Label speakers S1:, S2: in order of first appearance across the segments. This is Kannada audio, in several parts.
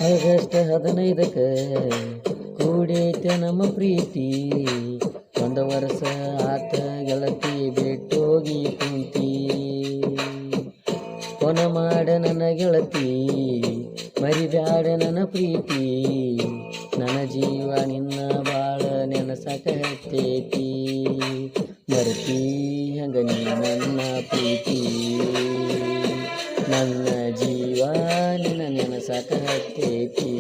S1: ಆಗಸ್ಟ್ 15ಕ್ಕೆ ಕೂಡೈತೆ ನಮ್ಮ ಪ್ರೀತಿ. ಒಂದು ವರ್ಷ ಆತ ಗೆಳತಿ ಬಿಟ್ಟೋಗಿ ಕುಂತಿ. ಫೋನ ಮಾಡ ನನ್ನ ಗೆಳತಿ, ಮರಿಬ್ಯಾಡ ನನ್ನ ಪ್ರೀತಿ. ನನ್ನ ಜೀವ ನಿನ್ನ ಬಾಳ ನೆನಸಕತ್ತೈತಿ. ಮರತಿ ಹಂಗ ನೀ ನನ್ನ ಪ್ರೀತಿ. ನನ್ನ ಜೀವ ನಿನ್ನ ನೆನಸಕತ್ತೈತಿ.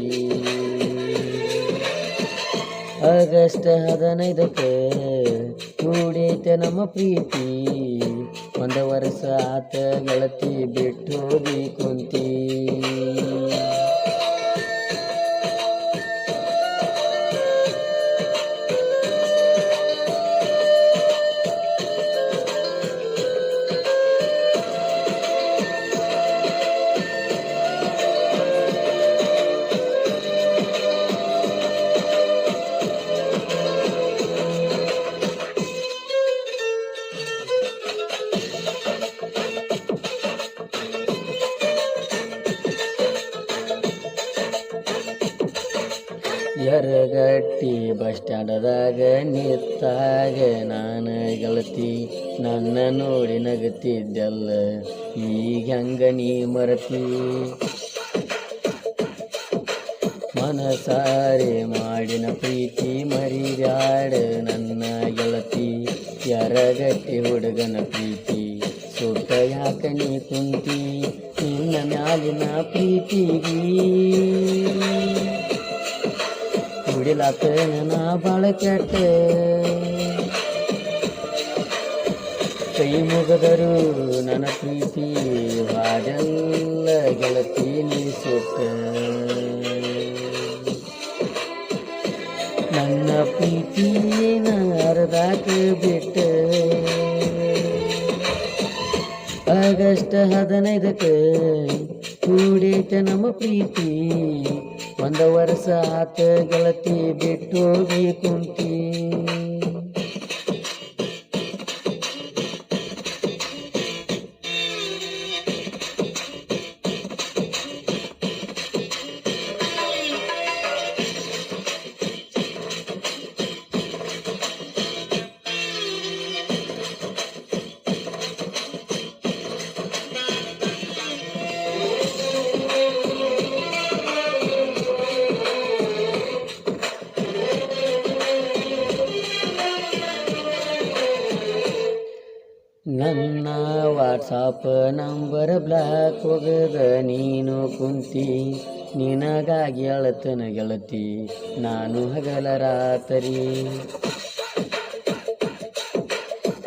S1: ಆಗಸ್ಟ್ 15ಕ್ಕೆ ಕೂಡೈತೆ ನಮ್ಮ ಪ್ರೀತಿ. ಒಂದು ವರ್ಷ ಆತ ಗೆಳತಿ ಬಿಟ್ಟು ಹೋಗಿ ಕುಂತಿ. ಯರಗಟ್ಟಿ ಬಸ್ ಸ್ಟ್ಯಾಂಡದಾಗ ನಿಂತಾಗ ನಾನು ಗೆಳತಿ ನನ್ನ ನೋಡಿ ನಗತಿದ್ದೆಲ್ಲ. ಈಗ ಹಂಗ ನೀ ಮರತಿ. ಮನಸಾರೆ ಮಾಡಿನ ಪ್ರೀತಿ ಮರಿಬ್ಯಾಡ ನನ್ನ ಗೆಳತಿ. ಯರಗಟ್ಟಿ ಹುಡುಗನ ಪ್ರೀತಿ ಸುಟ್ಟ ಯಾಕ ನೀ ಕುಂತಿ. ನಿನ್ನ ಮ್ಯಾಲಿನ ಪ್ರೀತಿಗಿ ಹುಡಿಲಾತ ನನ್ನ ಬಾಳ ಕೆಟ್ಟ. ಕೈ ಮುಗದರು ನನ್ನ ಪ್ರೀತಿ ಹಾಡೆಲ್ಲ ಗೆಳತಿ ನೀ ಸುಟ್ಟ. ನನ್ನ ಪ್ರೀತಿ ಅರ್ಧಾಕ ಬಿಟ್ಟ. ಆಗಸ್ಟ್ 15ಕ್ಕೆ ಕೂಡೈತೆ ನಮ್ಮ ಪ್ರೀತಿ. ಒಂದು ವರ್ಷ ಆತ ಗೆಳತಿ ಬಿಟ್ಟು ಹೋಗಿ ಕುಂತಿ. ನನ್ನ ವಾಟ್ಸಾಪ್ ನಂಬರ್ ಬ್ಲಾಕ್ ಹೋಗದ ನೀನು ಕುಂತಿ. ನಿನಗಾಗಿ ಅಳತನ ಗೆಳತಿ ನಾನು ಹಗಲ ರಾತ್ರಿ.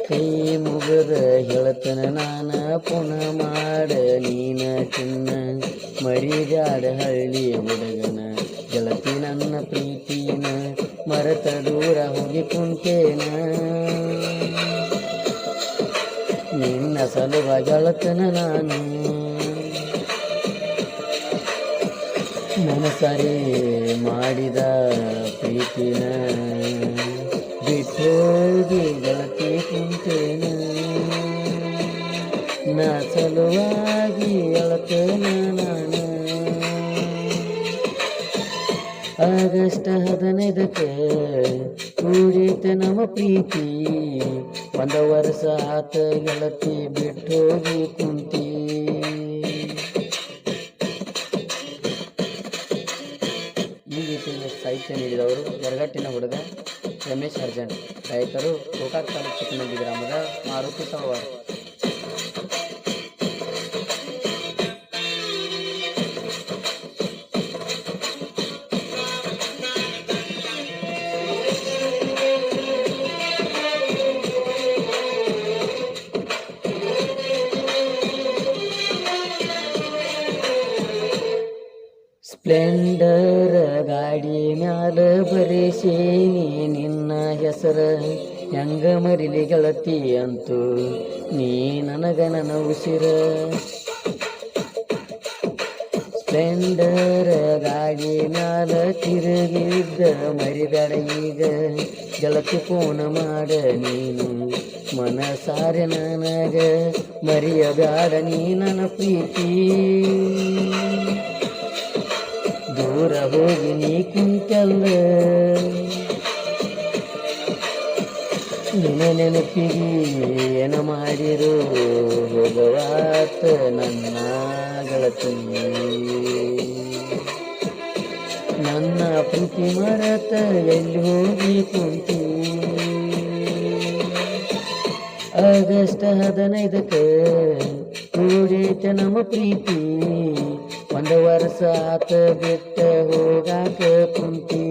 S1: ಕೈ ಮುಗದ ಹೇಳತನ ನಾನ ಪುನಃ ಮಾಡ ನೀನ ಚಿನ್ನ. ಮರಿಬ್ಯಾಡ ಹಳ್ಳಿ ಹುಡುಗನ ಗೆಳತಿ ನನ್ನ ಪ್ರೀತಿನ. ಮರೆತ ದೂರ ಹೋಗಿ ಕುಂತೇನ. ನಿನ್ನ ಸಲುವಾಗಿ ಅಳತನ ನಾನು. ಮನಸಾರೆ ಮಾಡಿದ ಪ್ರೀತಿನ ಬಿಟ್ಟೋಗಿ ಗೆಳತಿ ಕುಂತೇನ. ನಾ ಸಲುವಾಗಿ ಅಳತನ ನಾನು. ಆಗಸ್ಟ್ 15ಕ್ಕೆ ಕೂಡೈತೆ ನಮ್ಮ ಪ್ರೀತಿ. ಒಂದು ವರ್ಷ ಆತ ಗೆಳತಿ ಬಿಟ್ಟು ಹೋಗಿ ಕುಂತಿ. ಈ ಗೀತೆಗೆ ಸಾಹಿತ್ಯ ನೀಡಿದವರು ಯರಗಟ್ಟಿನ ಹುಡುಗ ರಮೇಶ್ ಅರ್ಜನ್. ಗಾಯಕರು ಗೋಕಾಕ್ ತಾಲೂಕು ಚಿಕ್ಕನಹಳ್ಳಿ ಗ್ರಾಮದ ಮಾರುತಿ ತಳವಾರ. ಸ್ಪ್ಲೆಂಡರ್ ಗಾಡಿ ಮ್ಯಾಲ ಬರೆಸೇನಿ ನಿನ್ನ ಹೆಸರ. ಹೆಂಗ ಮರಿಲಿ ಗೆಳತಿ ಅಂತೂ ನೀ ನನಗ ನನ್ನ ಉಸಿರ. ಸ್ಪ್ಲೆಂಡರ್ ಗಾಡಿ ಮ್ಯಾಲ ತಿರುಗಿದ್ದ ಮರಿಬ್ಯಾಡ ಈಗ ಗೆಳತಿ ಫೋನ್ ಮಾಡ ನೀನು. ಮನಸಾರೆ ನನಗ ಮರಿಯಬ್ಯಾಡ ನೀ ನನ್ನ ಪ್ರೀತಿ. ದೂರ ಹೋಗಿ ನೀ ಕುಂತಲ್ಲ ನಿನ್ನ ನೆನಪಿಗೆ ಏನು ಮಾಡಿರು ಹೋಗವಾತ ನನ್ನ ಗೆಳತಿ ನನ್ನ ಪ್ರೀತಿ ಮರತ ಎಲ್ಲಿ ಹೋಗಿ ಕುಂತಿ ಆಗಸ್ಟ್ 15ಕ್ಕೆ ಕೂಡೈತೆ ನಮ್ಮ ಪ್ರೀತಿ 1 ವರ್ಷ ಆತ ಬಿಟ್ಟ ಹೋಗಾಕ ಕುಂತಿ